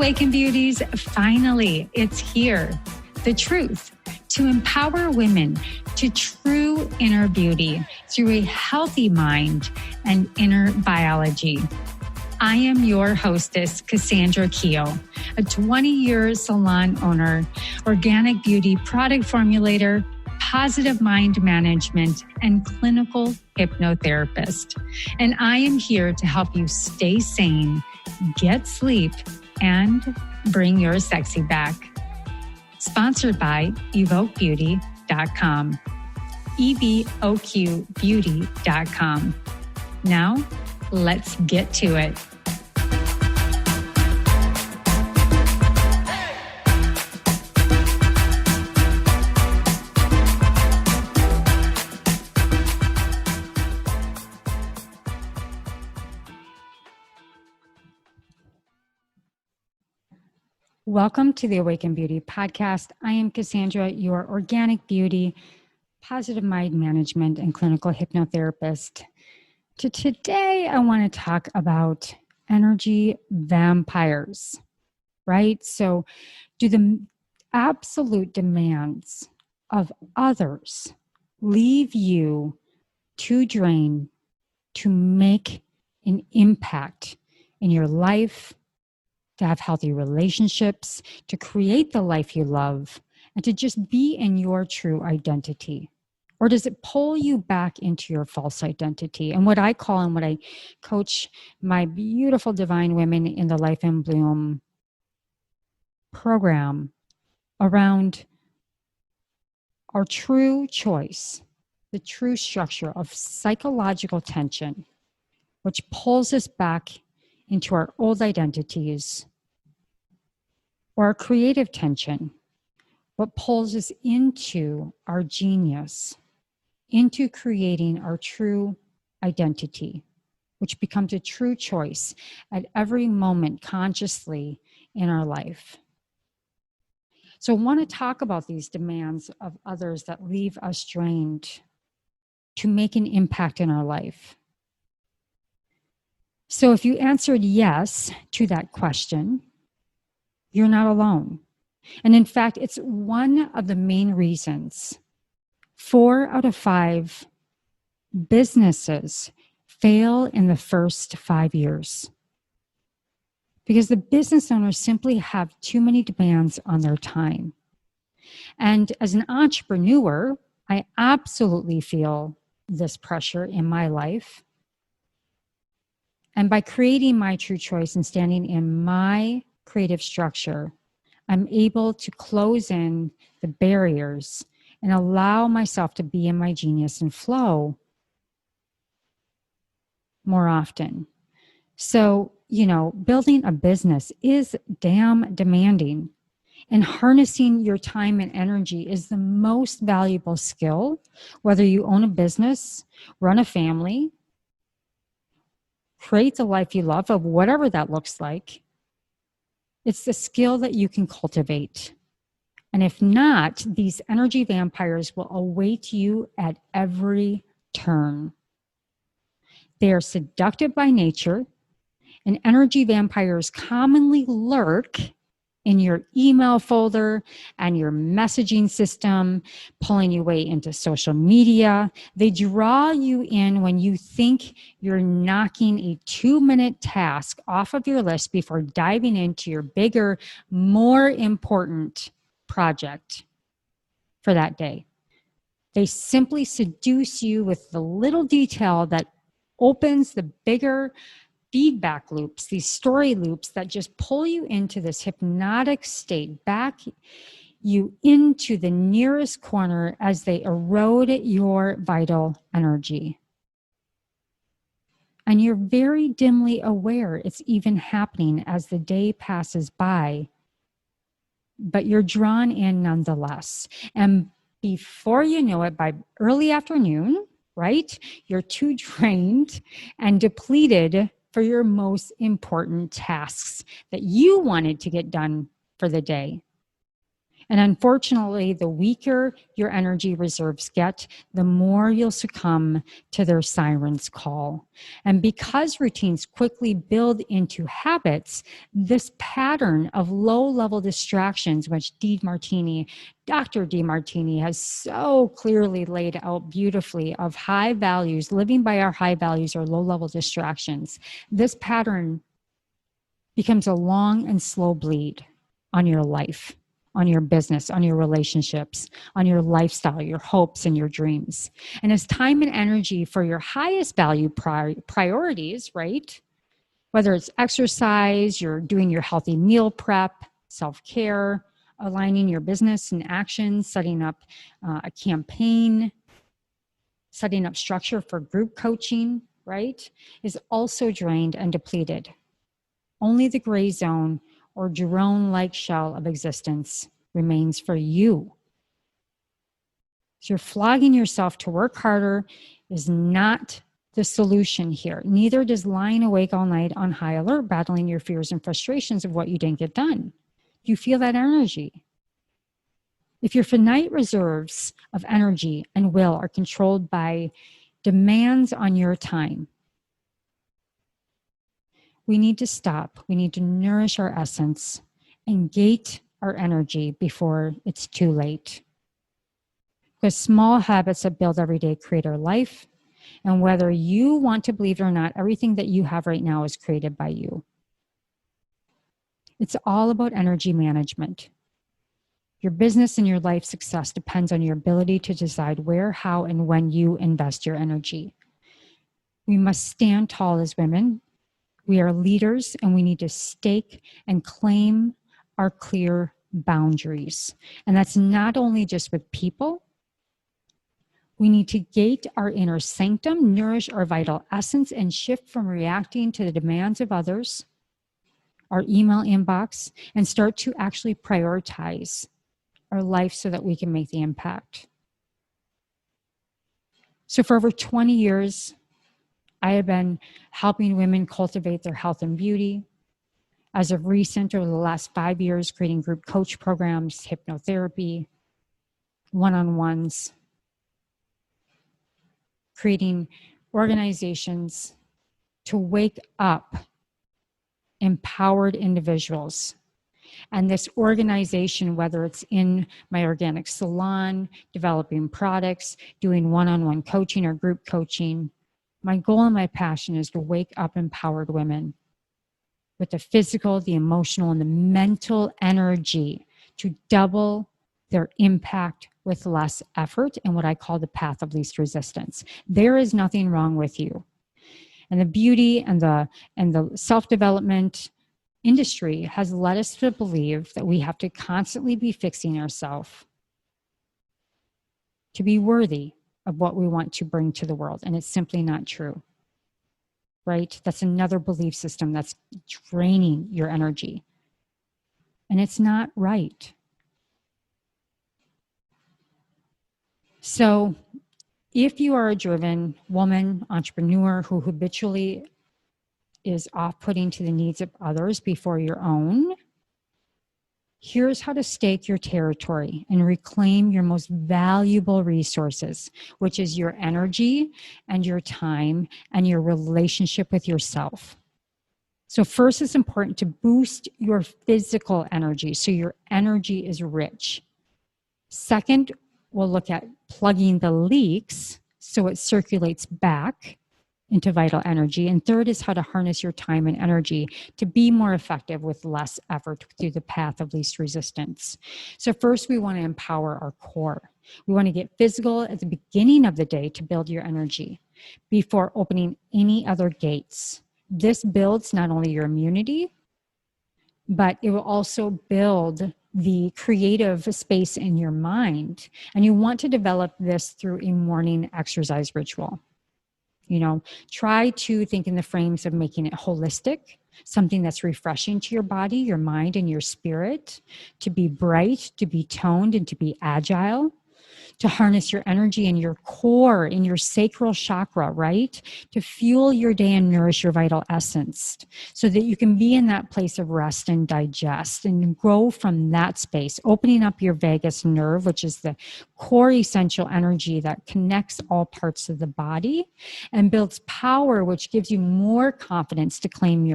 Awaken Beauties, finally, it's here. The truth to empower women to true inner beauty through a healthy mind and inner biology. I am your hostess, Cassandra Keogh, a 20-year salon owner, organic beauty product formulator, positive mind management, and clinical hypnotherapist. And I am here to help you stay sane, get sleep, and bring your sexy back. Sponsored by evoquebeauty.com. evoquebeauty.com. Now, let's get to it. Welcome to the Awaken Beauty podcast. I am Cassandra, your organic beauty, positive mind management, and clinical hypnotherapist. Today, I want to talk about energy vampires, right? So, do the absolute demands of others leave you too drained to make an impact in your life, to have healthy relationships, to create the life you love, and to just be in your true identity? Or does it pull you back into your false identity? And what I call and what I coach my beautiful divine women in the Life in Bloom program around our true choice, the true structure of psychological tension, which pulls us back into our old identities, or our creative tension, what pulls us into our genius, into creating our true identity, which becomes a true choice at every moment consciously in our life. So I want to talk about these demands of others that leave us drained to make an impact in our life. So if you answered yes to that question, you're not alone. And in fact, it's one of the main reasons 4 out of 5 businesses fail in the first 5 years. Because the business owners simply have too many demands on their time. And as an entrepreneur, I absolutely feel this pressure in my life. And by creating my true choice and standing in my creative structure, I'm able to close in the barriers and allow myself to be in my genius and flow more often. So, building a business is damn demanding. And harnessing your time and energy is the most valuable skill, whether you own a business, run a family, create the life you love, of whatever that looks like. It's the skill that you can cultivate. And if not, these energy vampires will await you at every turn. They are seductive by nature, and energy vampires commonly lurk in your email folder and your messaging system, pulling you way into social media. They draw you in when you think you're knocking a 2-minute task off of your list before diving into your bigger, more important project for that day. They simply seduce you with the little detail that opens the bigger feedback loops, these story loops that just pull you into this hypnotic state, back you into the nearest corner as they erode your vital energy. And you're very dimly aware it's even happening as the day passes by, but you're drawn in nonetheless. And before you know it, by early afternoon, right, you're too drained and depleted for your most important tasks that you wanted to get done for the day. And unfortunately, the weaker your energy reserves get, the more you'll succumb to their siren's call. And because routines quickly build into habits, this pattern of low-level distractions, which Dr. DeMartini has so clearly laid out beautifully, of high values, living by our high values or low-level distractions, this pattern becomes a long and slow bleed on your life, on your business, on your relationships, on your lifestyle, your hopes, and your dreams. And as time and energy for your highest value priorities, right? Whether it's exercise, you're doing your healthy meal prep, self-care, aligning your business and actions, setting up a campaign, setting up structure for group coaching, right, is also drained and depleted. Only the gray zone or drone-like shell of existence remains for you. So you're flogging yourself to work harder is not the solution here. Neither does lying awake all night on high alert, battling your fears and frustrations of what you didn't get done. You feel that energy. If your finite reserves of energy and will are controlled by demands on your time, we need to stop. We need to nourish our essence and gate our energy before it's too late. Because small habits that build every day create our life. And whether you want to believe it or not, everything that you have right now is created by you. It's all about energy management. Your business and your life success depends on your ability to decide where, how, and when you invest your energy. We must stand tall as women. We are leaders, and we need to stake and claim our clear boundaries. And that's not only just with people. We need to gate our inner sanctum, nourish our vital essence, and shift from reacting to the demands of others, our email inbox, and start to actually prioritize our life so that we can make the impact. So for over 20 years, I have been helping women cultivate their health and beauty. As of recent, over the last 5 years, creating group coach programs, hypnotherapy, one-on-ones, creating organizations to wake up empowered individuals. And this organization, whether it's in my organic salon, developing products, doing one-on-one coaching or group coaching, my goal and my passion is to wake up empowered women with the physical, the emotional, and the mental energy to double their impact with less effort and what I call the path of least resistance. There is nothing wrong with you. And the beauty and the self-development industry has led us to believe that we have to constantly be fixing ourselves to be worthy of what we want to bring to the world. And it's simply not true, right? That's another belief system that's draining your energy. And it's not right. So if you are a driven woman, entrepreneur who habitually is off-putting to the needs of others before your own, here's how to stake your territory and reclaim your most valuable resources, which is your energy and your time and your relationship with yourself. So first, it's important to boost your physical energy so your energy is rich. Second, we'll look at plugging the leaks so it circulates back into vital energy. And third is how to harness your time and energy to be more effective with less effort through the path of least resistance. So first, we want to empower our core. We want to get physical at the beginning of the day to build your energy before opening any other gates. This builds not only your immunity, but it will also build the creative space in your mind. And you want to develop this through a morning exercise ritual. You know, try to think in the frames of making it holistic, something that's refreshing to your body, your mind, and your spirit, to be bright, to be toned, and to be agile. to harness your energy in your core, in your sacral chakra, right? To fuel your day and nourish your vital essence so that you can be in that place of rest and digest and grow from that space, opening up your vagus nerve, which is the core essential energy that connects all parts of the body and builds power, which gives you more confidence to claim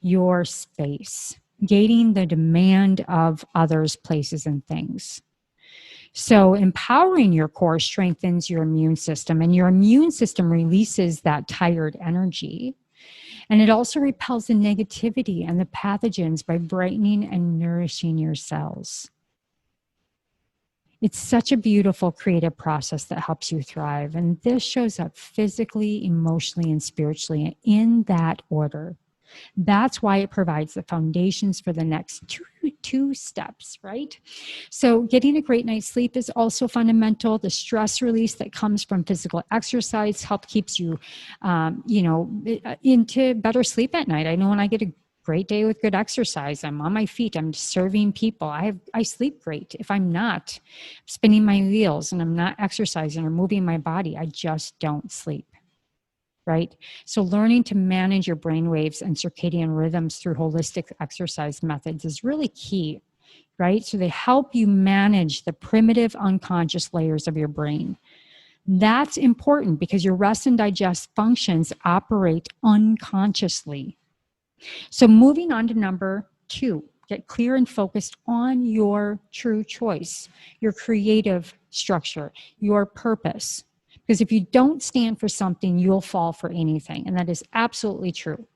your space, gating the demand of others, places, and things. So empowering your core strengthens your immune system, and your immune system releases that tired energy. And it also repels the negativity and the pathogens by brightening and nourishing your cells. It's such a beautiful creative process that helps you thrive. And this shows up physically, emotionally, and spiritually in that order. That's why it provides the foundations for the next two steps, right? So getting a great night's sleep is also fundamental. The stress release that comes from physical exercise keeps you, into better sleep at night. I know when I get a great day with good exercise, I'm on my feet, I'm serving people. I sleep great. If I'm not spinning my wheels and I'm not exercising or moving my body, I just don't sleep. Right? So learning to manage your brain waves and circadian rhythms through holistic exercise methods is really key, right? So they help you manage the primitive unconscious layers of your brain. That's important because your rest and digest functions operate unconsciously. So moving on to number 2, get clear and focused on your true choice, your creative structure, your purpose. Because if you don't stand for something, you'll fall for anything. And that is absolutely true.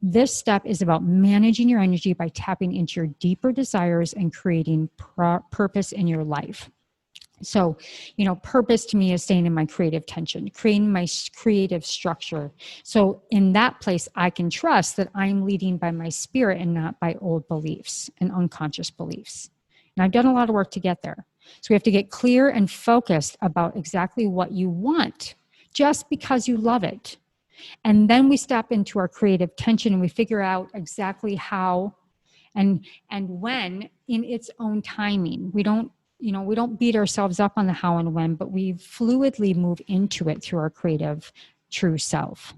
This step is about managing your energy by tapping into your deeper desires and creating purpose in your life. So, purpose to me is staying in my creative tension, creating my creative structure. So in that place, I can trust that I'm leading by my spirit and not by old beliefs and unconscious beliefs. And I've done a lot of work to get there. So we have to get clear and focused about exactly what you want, just because you love it. And then we step into our creative tension and we figure out exactly how and when in its own timing. We don't beat ourselves up on the how and when, but we fluidly move into it through our creative true self.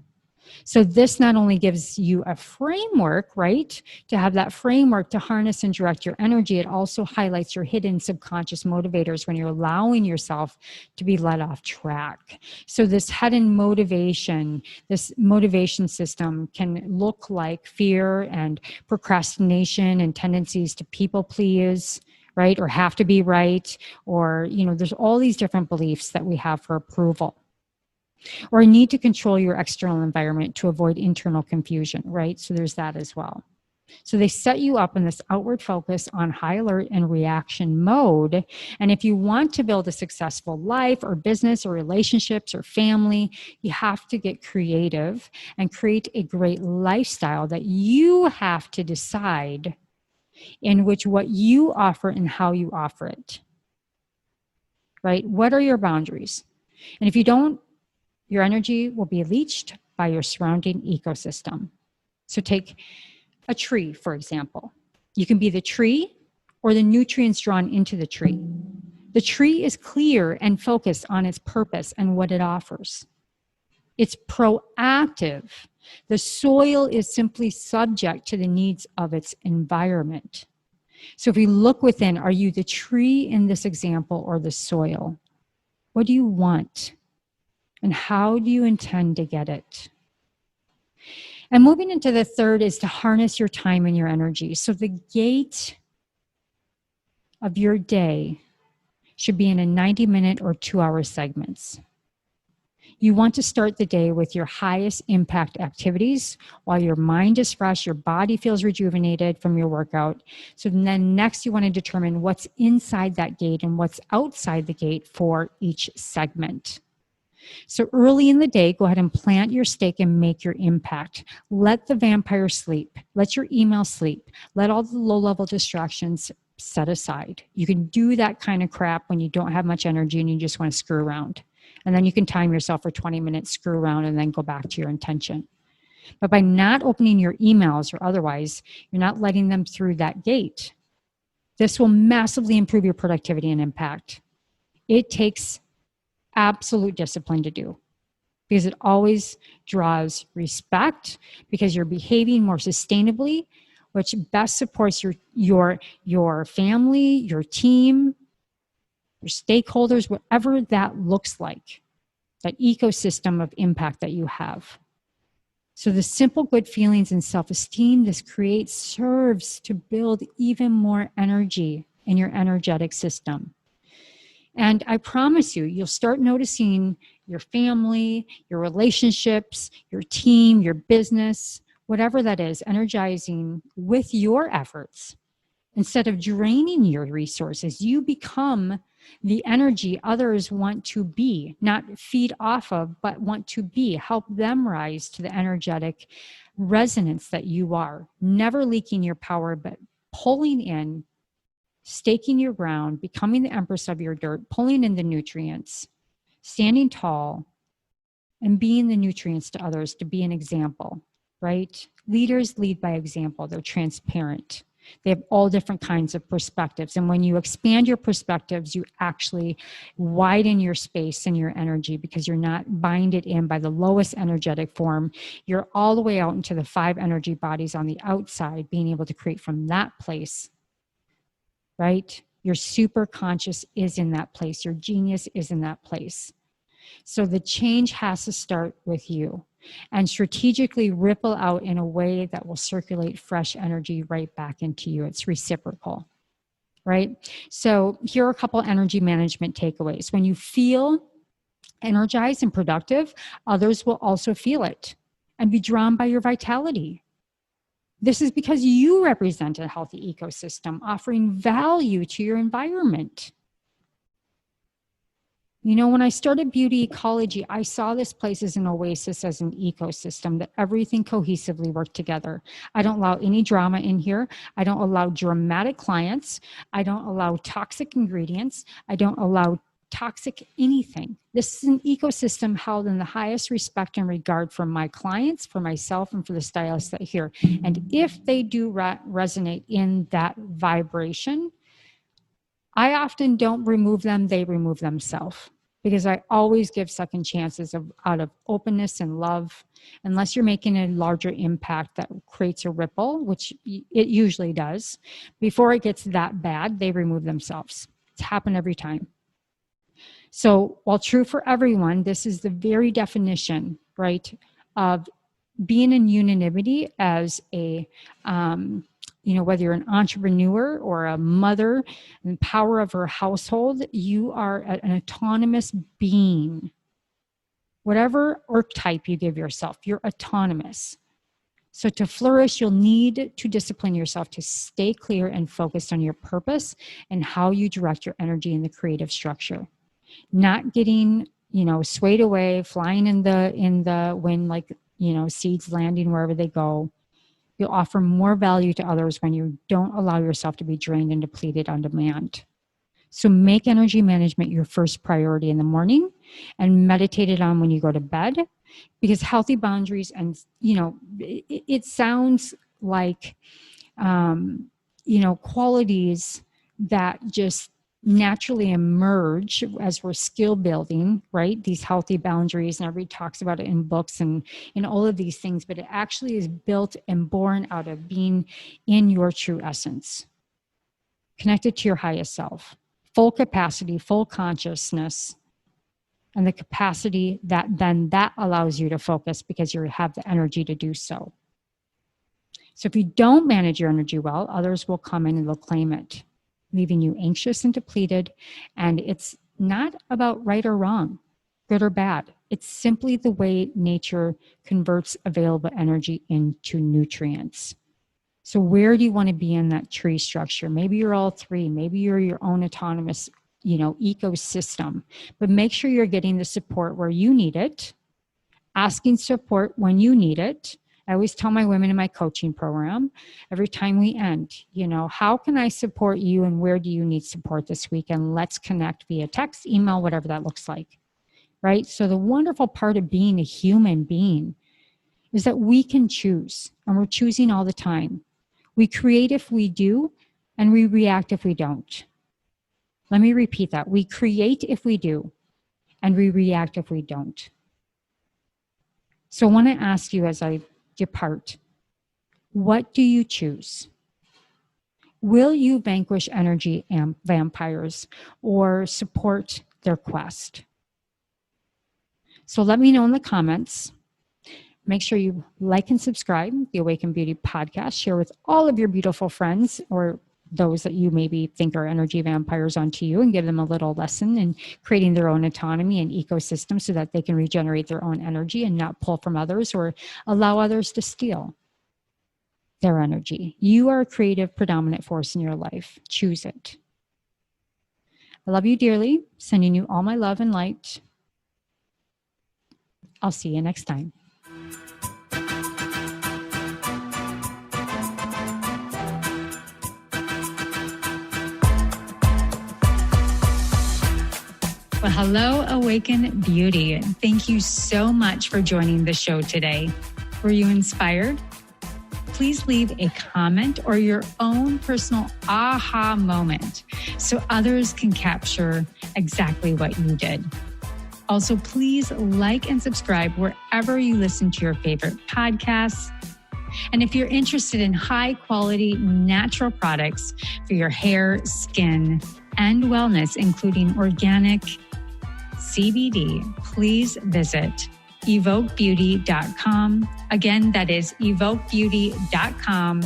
So this not only gives you a framework, right, to have that framework to harness and direct your energy, it also highlights your hidden subconscious motivators when you're allowing yourself to be led off track. So this hidden motivation, this motivation system can look like fear and procrastination and tendencies to people please, right, or have to be right, or, there's all these different beliefs that we have for approval. Or need to control your external environment to avoid internal confusion, right? So there's that as well. So they set you up in this outward focus on high alert and reaction mode. And if you want to build a successful life or business or relationships or family, you have to get creative and create a great lifestyle that you have to decide in which what you offer and how you offer it, right? What are your boundaries? And if you don't, your energy will be leached by your surrounding ecosystem. So take a tree, for example. You can be the tree or the nutrients drawn into the tree. The tree is clear and focused on its purpose and what it offers. It's proactive. The soil is simply subject to the needs of its environment. So if we look within, are you the tree in this example or the soil? What do you want? And how do you intend to get it? And moving into the third is to harness your time and your energy. So the gate of your day should be in a 90-minute or 2-hour segments. You want to start the day with your highest impact activities while your mind is fresh, your body feels rejuvenated from your workout. So then next you want to determine what's inside that gate and what's outside the gate for each segment. So early in the day, go ahead and plant your stake and make your impact. Let the vampire sleep. Let your email sleep. Let all the low-level distractions set aside. You can do that kind of crap when you don't have much energy and you just want to screw around. And then you can time yourself for 20 minutes, screw around, and then go back to your intention. But by not opening your emails or otherwise, you're not letting them through that gate. This will massively improve your productivity and impact. It takes absolute discipline to do, because it always draws respect, because you're behaving more sustainably, which best supports your family, your team, your stakeholders, whatever that looks like, that ecosystem of impact that you have. So the simple good feelings and self-esteem this creates serves to build even more energy in your energetic system. And I promise you, you'll start noticing your family, your relationships, your team, your business, whatever that is, energizing with your efforts. Instead of draining your resources, you become the energy others want to be, not feed off of, but want to be. Help them rise to the energetic resonance that you are. Never leaking your power, but pulling in, staking your ground, becoming the empress of your dirt, pulling in the nutrients, standing tall, and being the nutrients to others, to be an example, right? Leaders lead by example. They're transparent. They have all different kinds of perspectives. And when you expand your perspectives, you actually widen your space and your energy, because you're not binded in by the lowest energetic form. You're all the way out into the 5 energy bodies on the outside, being able to create from that place, right? Your super conscious is in that place. Your genius is in that place. So the change has to start with you, and strategically ripple out in a way that will circulate fresh energy right back into you. It's reciprocal, right? So here are a couple energy management takeaways. When you feel energized and productive, others will also feel it and be drawn by your vitality. This is because you represent a healthy ecosystem, offering value to your environment. You know, when I started Beauty Ecology, I saw this place as an oasis, as an ecosystem, that everything cohesively worked together. I don't allow any drama in here. I don't allow dramatic clients. I don't allow toxic ingredients. I don't allow toxic anything. This is an ecosystem held in the highest respect and regard for my clients, for myself, and for the stylists that are here. And if they do resonate in that vibration, I often don't remove them, they remove themselves, because I always give second chances out of openness and love, unless you're making a larger impact that creates a ripple, which it usually does. Before it gets that bad, they remove themselves. It's happened every time. So while true for everyone, this is the very definition, right, of being in unanimity as a, whether you're an entrepreneur or a mother, and the power of her household, you are an autonomous being. Whatever archetype you give yourself, you're autonomous. So to flourish, you'll need to discipline yourself to stay clear and focused on your purpose and how you direct your energy in the creative structure. Not getting, swayed away, flying in the wind like, seeds landing wherever they go. You'll offer more value to others when you don't allow yourself to be drained and depleted on demand. So make energy management your first priority in the morning, and meditate it on when you go to bed, because healthy boundaries and, it sounds like, qualities that just naturally emerge as we're skill building, right? These healthy boundaries, and everybody talks about it in books and in all of these things, but it actually is built and born out of being in your true essence, connected to your highest self, full capacity, full consciousness, and the capacity that allows you to focus, because you have the energy to do so. So if you don't manage your energy well, others will come in and they'll claim it, leaving you anxious and depleted. And it's not about right or wrong, good or bad. It's simply the way nature converts available energy into nutrients. So where do you want to be in that tree structure? Maybe you're all 3. Maybe you're your own autonomous, ecosystem. But make sure you're getting the support where you need it, asking support when you need it. I always tell my women in my coaching program, every time we end, how can I support you, and where do you need support this week? And let's connect via text, email, whatever that looks like, right? So the wonderful part of being a human being is that we can choose, and we're choosing all the time. We create if we do, and we react if we don't. Let me repeat that. We create if we do, and we react if we don't. So I want to ask you as I depart, what do you choose? Will you vanquish energy vampires or support their quest? So let me know in the comments. Make sure you like and subscribe the Awaken Beauty podcast. Share with all of your beautiful friends or those that you maybe think are energy vampires onto you, and give them a little lesson in creating their own autonomy and ecosystem so that they can regenerate their own energy and not pull from others or allow others to steal their energy. You are a creative, predominant force in your life. Choose it. I love you dearly. Sending you all my love and light. I'll see you next time. Well, hello, Awaken Beauty. Thank you so much for joining the show today. Were you inspired? Please leave a comment or your own personal aha moment so others can capture exactly what you did. Also, please like and subscribe wherever you listen to your favorite podcasts. And if you're interested in high quality natural products for your hair, skin, and wellness, including organic CBD, please visit evoquebeauty.com. Again, that is evoquebeauty.com,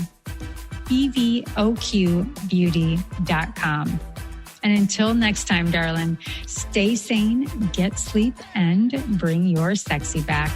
evoquebeauty.com. And until next time, darling, stay sane, get sleep, and bring your sexy back.